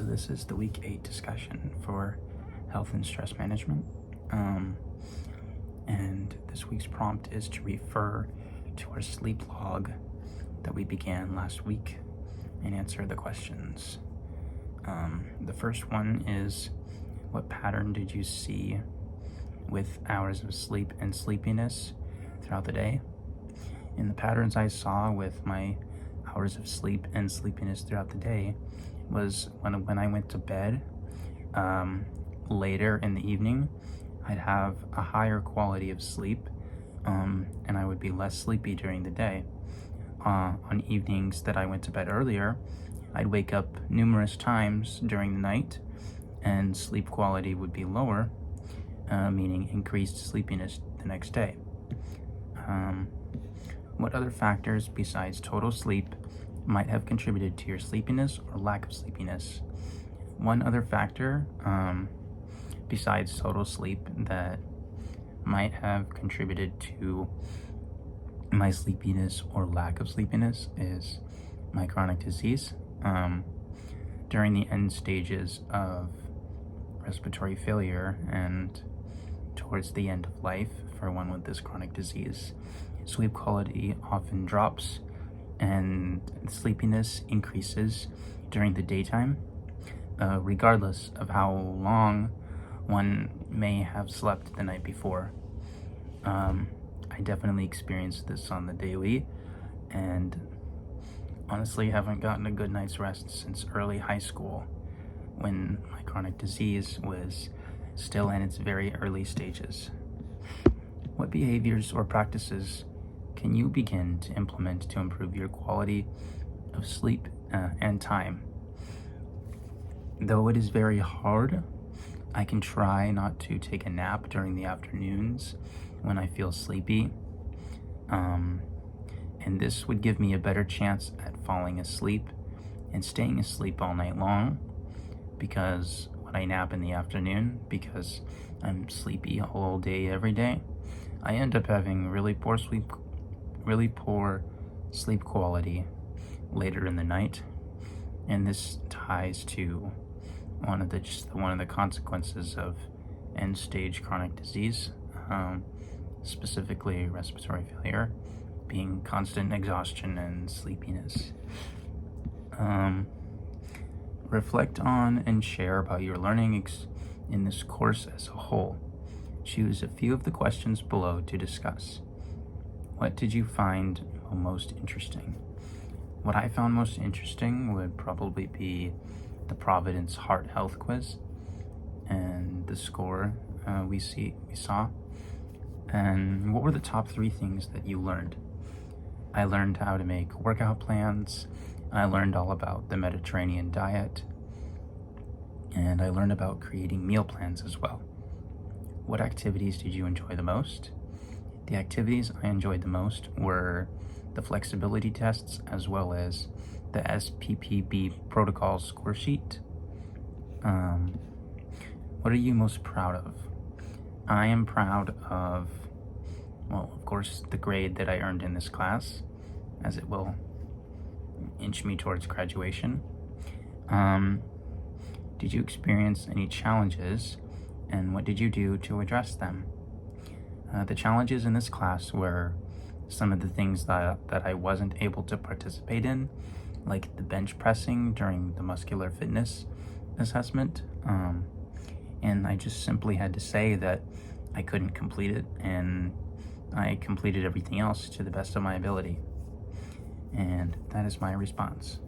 So this is the week 8 discussion for health and stress management. And this week's prompt is to refer to our sleep log that we began last week and answer the questions. The first one is, what pattern did you see with hours of sleep and sleepiness throughout the day? And the patterns I saw with my hours of sleep and sleepiness throughout the day was when I went to bed later in the evening, I'd have a higher quality of sleep, and I would be less sleepy during the day. On evenings that I went to bed earlier, I'd wake up numerous times during the night, and sleep quality would be lower, meaning increased sleepiness the next day. What other factors besides total sleep might have contributed to your sleepiness or lack of sleepiness? One other factor besides total sleep that might have contributed to my sleepiness or lack of sleepiness is my chronic disease. During the end stages of respiratory failure and towards the end of life for one with this chronic disease, sleep quality often drops and sleepiness increases during the daytime, regardless of how long one may have slept the night before. I definitely experienced this on the daily, and honestly haven't gotten a good night's rest since early high school, when my chronic disease was still in its very early stages. What behaviors or practices can you begin to implement to improve your quality of sleep and time? Though it is very hard, I can try not to take a nap during the afternoons when I feel sleepy. And this would give me a better chance at falling asleep and staying asleep all night long, because when I nap in the afternoon, because I'm sleepy all day every day, I end up having really poor sleep quality later in the night. And this ties to one of the consequences of end stage chronic disease, specifically respiratory failure, being constant exhaustion and sleepiness. Reflect on and share about your learning in this course as a whole. Choose a few of the questions below to discuss. What did you find most interesting? What I found most interesting would probably be the Providence Heart Health Quiz and the score we saw. And what were the top 3 things that you learned? I learned how to make workout plans. I learned all about the Mediterranean diet. And I learned about creating meal plans as well. What activities did you enjoy the most? The activities I enjoyed the most were the flexibility tests, as well as the SPPB protocol score sheet. What are you most proud of? I am proud of, well, of course, the grade that I earned in this class, as it will inch me towards graduation. Did you experience any challenges, and what did you do to address them? The challenges in this class were some of the things that I wasn't able to participate in, like the bench pressing during the muscular fitness assessment. And I just simply had to say that I couldn't complete it, and I completed everything else to the best of my ability. And that is my response.